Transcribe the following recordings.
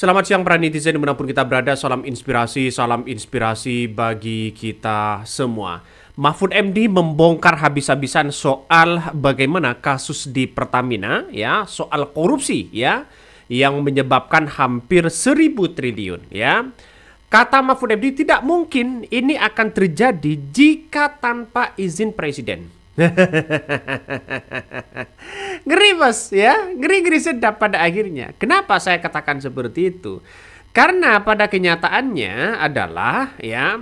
Selamat siang para netizen dimanapun kita berada, salam inspirasi bagi kita semua. Mahfud MD membongkar habis-habisan soal bagaimana kasus di Pertamina, ya, soal korupsi, ya, yang menyebabkan hampir 1.000 triliun, ya. Kata Mahfud MD, tidak mungkin ini akan terjadi jika tanpa izin presiden. Ngeri bos ya, ngeri-ngeri sedap pada akhirnya. Kenapa saya katakan seperti itu? Karena pada kenyataannya adalah ya,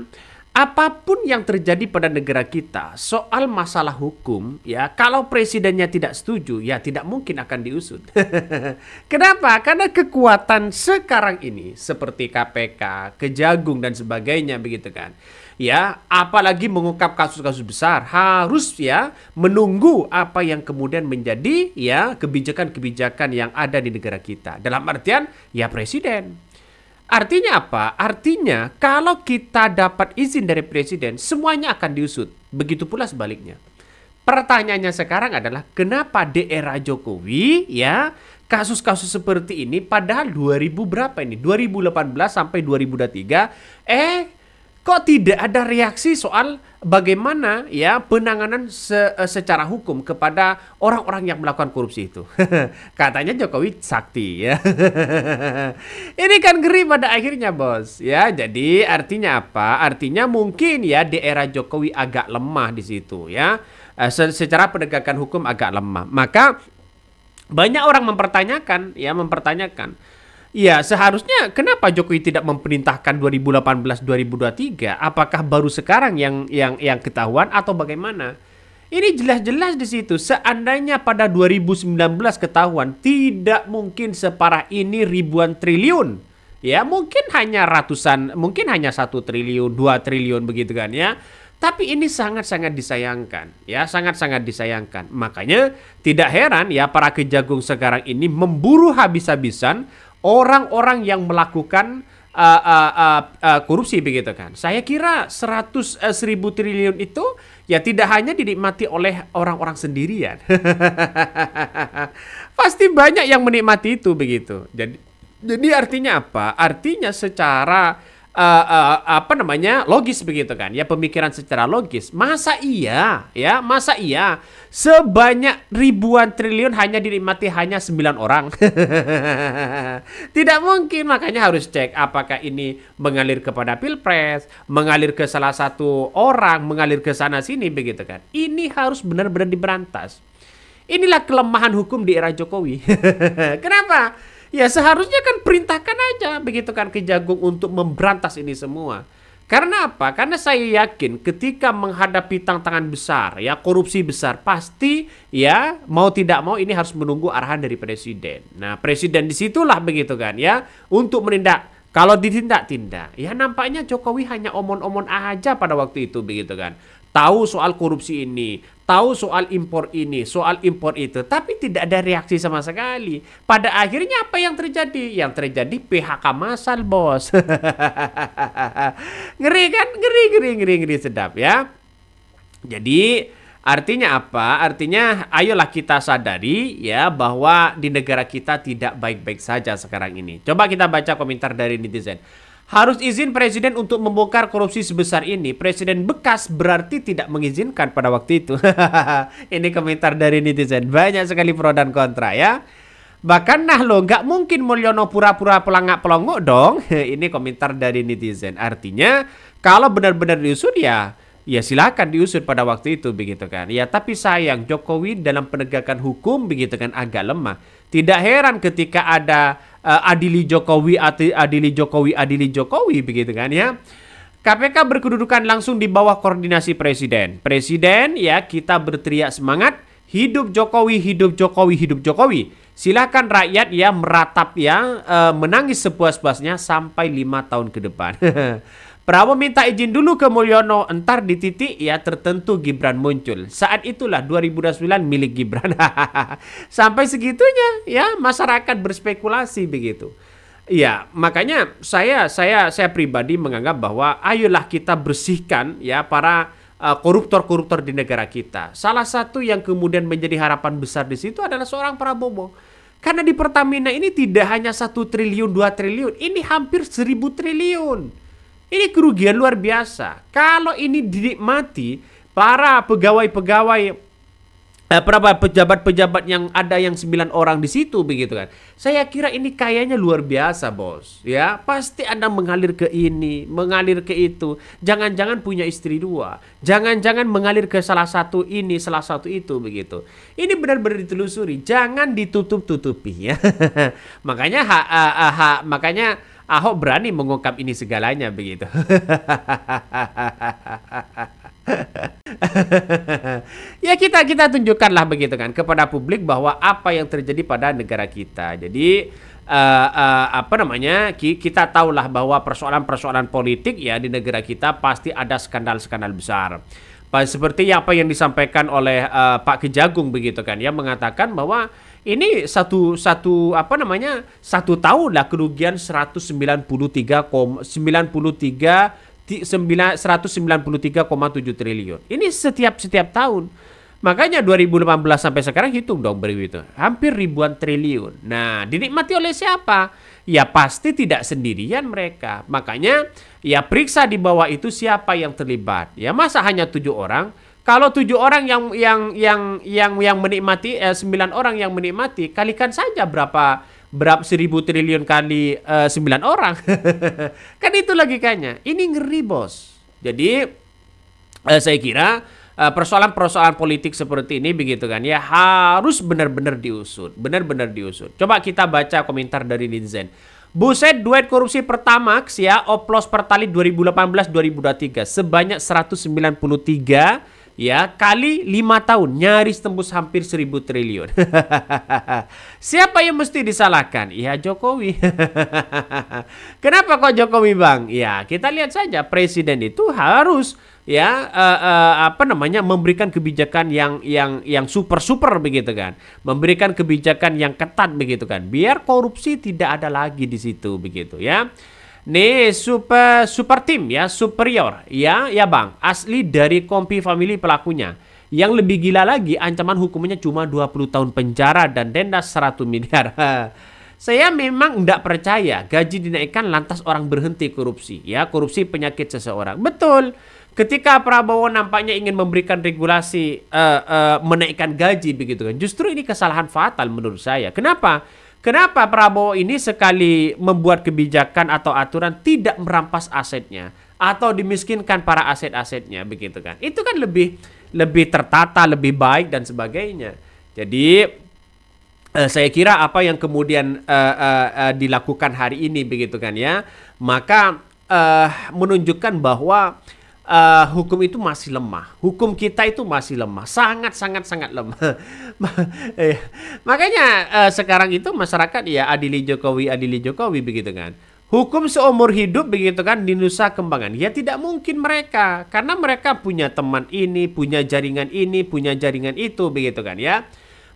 apapun yang terjadi pada negara kita soal masalah hukum ya, kalau presidennya tidak setuju ya tidak mungkin akan diusut. Kenapa? Karena kekuatan sekarang ini seperti KPK, Kejagung dan sebagainya begitu kan. Ya, apalagi mengungkap kasus-kasus besar harus ya menunggu apa yang kemudian menjadi ya kebijakan-kebijakan yang ada di negara kita. Dalam artian ya presiden. Artinya apa? Artinya kalau kita dapat izin dari presiden, semuanya akan diusut. Begitu pula sebaliknya. Pertanyaannya sekarang adalah kenapa di era Jokowi ya kasus-kasus seperti ini padahal 2000 berapa ini? 2018 sampai 2023 kok tidak ada reaksi soal bagaimana ya penanganan secara hukum kepada orang-orang yang melakukan korupsi itu? Katanya Jokowi sakti ya. Ini kan ngeri pada akhirnya bos ya. Jadi artinya apa? Artinya mungkin ya di era Jokowi agak lemah di situ ya. Secara penegakan hukum agak lemah. Maka banyak orang mempertanyakan. Ya, seharusnya kenapa Jokowi tidak memerintahkan 2018-2023? Apakah baru sekarang yang ketahuan atau bagaimana? Ini jelas-jelas di situ. Seandainya pada 2019 ketahuan, tidak mungkin separah ini ribuan triliun. Ya, mungkin hanya ratusan, mungkin hanya 1 triliun, 2 triliun begitu kan ya. Tapi ini sangat-sangat disayangkan, ya sangat-sangat disayangkan. Makanya tidak heran ya para kejagung sekarang ini memburu habis-habisan orang-orang yang melakukan korupsi begitu kan. Saya kira 1.000 triliun itu ya tidak hanya dinikmati oleh orang-orang sendirian. Pasti banyak yang menikmati itu begitu. Jadi artinya apa? Artinya secara logis begitu kan ya, pemikiran secara logis. Masa iya sebanyak ribuan triliun hanya dinikmati hanya 9 orang? Tidak mungkin. Makanya harus cek apakah ini mengalir kepada pilpres, mengalir ke salah satu orang, mengalir ke sana sini begitu kan. Ini harus benar-benar diberantas. Inilah kelemahan hukum di era Jokowi. Kenapa? Ya seharusnya kan perintahkan aja begitu kan Kejagung untuk memberantas ini semua. Karena apa? Karena saya yakin ketika menghadapi tantangan besar ya, korupsi besar, pasti ya mau tidak mau ini harus menunggu arahan dari presiden. Nah, presiden disitulah begitu kan ya untuk menindak. Kalau ditindak-tindak, ya nampaknya Jokowi hanya omon-omon aja pada waktu itu begitu kan. Tahu soal korupsi ini, tahu soal impor ini, soal impor itu, tapi tidak ada reaksi sama sekali. Pada akhirnya apa yang terjadi? Yang terjadi PHK massal, bos. Ngeri kan? Ngeri sedap ya. Jadi artinya apa? Artinya ayolah kita sadari ya bahwa di negara kita tidak baik-baik saja sekarang ini. Coba kita baca komentar dari netizen. Harus izin presiden untuk membongkar korupsi sebesar ini. Presiden bekas berarti tidak mengizinkan pada waktu itu. Ini komentar dari netizen. Banyak sekali pro dan kontra ya. Bahkan nggak mungkin Mulyono pura-pura pelangak-pelongok dong. Ini komentar dari netizen. Artinya kalau benar-benar diusut ya silakan diusut pada waktu itu begitu kan. Ya tapi sayang Jokowi dalam penegakan hukum begitu kan agak lemah. Tidak heran ketika ada adili Jokowi begitu kan ya. KPK berkedudukan langsung di bawah koordinasi presiden. Presiden ya kita berteriak semangat, hidup Jokowi, hidup Jokowi, hidup Jokowi. Silakan rakyat ya meratap ya menangis sepuas-puasnya sampai 5 tahun ke depan. Prabowo minta izin dulu ke Mulyono, entar di titik ya tertentu Gibran muncul. Saat itulah 2029 milik Gibran. Sampai segitunya ya masyarakat berspekulasi begitu. Ya, makanya saya pribadi menganggap bahwa ayolah kita bersihkan ya para koruptor-koruptor di negara kita. Salah satu yang kemudian menjadi harapan besar di situ adalah seorang Prabowo. Karena di Pertamina ini tidak hanya 1 triliun, 2 triliun, ini hampir 1.000 triliun. Ini kerugian luar biasa. Kalau ini dinikmati para pegawai-pegawai, berapa pejabat-pejabat yang ada yang 9 orang di situ begitu kan. Saya kira ini kayaknya luar biasa, Bos. Ya, pasti Anda mengalir ke ini, mengalir ke itu. Jangan-jangan punya istri 2. Jangan-jangan mengalir ke salah satu ini, salah satu itu begitu. Ini benar-benar ditelusuri, jangan ditutup-tutupi ya. Makanya Ahok berani mengungkap ini segalanya begitu. Ya kita tunjukkanlah begitu kan kepada publik bahwa apa yang terjadi pada negara kita. Jadi kita tahulah bahwa persoalan-persoalan politik ya di negara kita pasti ada skandal-skandal besar. Seperti apa yang disampaikan oleh Pak Kejagung begitu kan, ya mengatakan bahwa ini satu tahun lah kerugian 193,7 triliun. Ini setiap tahun. Makanya 2018 sampai sekarang hitung dong begitu. Hampir ribuan triliun. Nah, dinikmati oleh siapa? Ya pasti tidak sendirian mereka. Makanya ya periksa di bawah itu siapa yang terlibat. Ya masa hanya 7 orang? Kalau 7 orang yang menikmati, 9 orang yang menikmati, kalikan saja berapa 1.000 triliun kali 9 orang. Kan itu logikanya. Ini ngeri, Bos. Jadi saya kira persoalan-persoalan politik seperti ini begitu kan ya harus benar-benar diusut. Coba kita baca komentar dari netizen. Buset, duet korupsi Pertamax ya, oplos Pertalite 2018-2023 sebanyak 193 ya kali 5 tahun nyaris tembus hampir 1.000 triliun. Siapa yang mesti disalahkan? Ya Jokowi. Kenapa kok Jokowi, Bang? Ya kita lihat saja presiden itu harus ya memberikan kebijakan yang super begitu kan. Memberikan kebijakan yang ketat begitu kan. Biar korupsi tidak ada lagi di situ begitu ya. Nih super tim ya, superior ya Bang, asli dari Kompi Family pelakunya. Yang lebih gila lagi ancaman hukumannya cuma 20 tahun penjara dan denda 100 miliar. Saya memang tidak percaya gaji dinaikkan lantas orang berhenti korupsi ya, korupsi penyakit seseorang. Betul. Ketika Prabowo nampaknya ingin memberikan regulasi menaikkan gaji begitu kan. Justru ini kesalahan fatal menurut saya. Kenapa Prabowo ini sekali membuat kebijakan atau aturan tidak merampas asetnya atau dimiskinkan para aset-asetnya begitu kan? Itu kan lebih tertata, lebih baik dan sebagainya. Jadi saya kira apa yang kemudian dilakukan hari ini begitu kan ya, maka menunjukkan bahwa hukum itu masih lemah. Hukum kita itu masih lemah. Sangat lemah. Makanya sekarang itu masyarakat ya adili Jokowi begitu kan. Hukum seumur hidup begitu kan di Nusa Kembangan. Ya tidak mungkin mereka. Karena mereka punya teman ini, punya jaringan ini, punya jaringan itu begitu kan ya.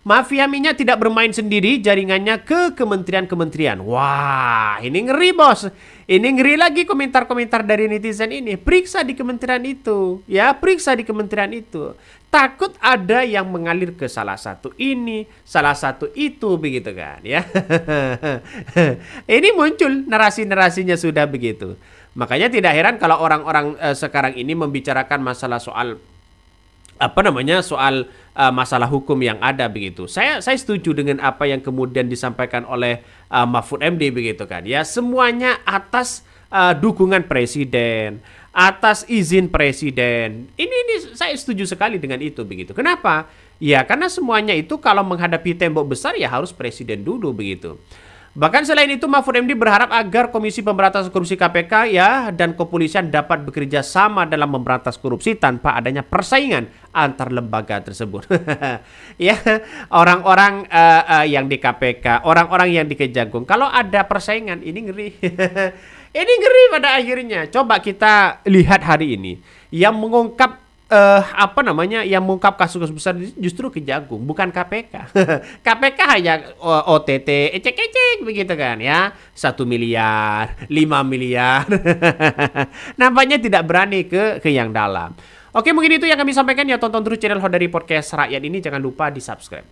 Mafia minyak tidak bermain sendiri, jaringannya ke kementerian-kementerian. Wah, ini ngeri, Bos. Ini ngeri lagi komentar-komentar dari netizen ini. Periksa di kementerian itu. Ya, periksa di kementerian itu. Takut ada yang mengalir ke salah satu ini, salah satu itu, begitu kan. Ya. Ini muncul narasi-narasinya sudah begitu. Makanya tidak heran kalau orang-orang sekarang ini membicarakan masalah soal masalah hukum yang ada begitu. Saya setuju dengan apa yang kemudian disampaikan oleh Mahfud MD begitu kan. Ya, semuanya atas dukungan presiden, atas izin presiden. Ini saya setuju sekali dengan itu begitu. Kenapa? Ya, karena semuanya itu kalau menghadapi tembok besar ya harus presiden dulu begitu. Bahkan selain itu Mahfud MD berharap agar Komisi Pemberantasan Korupsi KPK ya dan kepolisian dapat bekerja sama dalam memberantas korupsi tanpa adanya persaingan antar lembaga tersebut. Ya, orang-orang yang di KPK, orang-orang yang di Kejagung, kalau ada persaingan ini ngeri. Ini ngeri pada akhirnya. Coba kita lihat hari ini yang mengungkap yang mengungkap kasus besar justru Kejagung, bukan KPK. KPK hanya OTT, ecek-ecek begitu kan ya. 1 miliar, 5 miliar. Nampaknya tidak berani ke yang dalam. Oke, mungkin itu yang kami sampaikan ya. Tonton terus channel Hodari Podcast Rakyat ini, jangan lupa di-subscribe.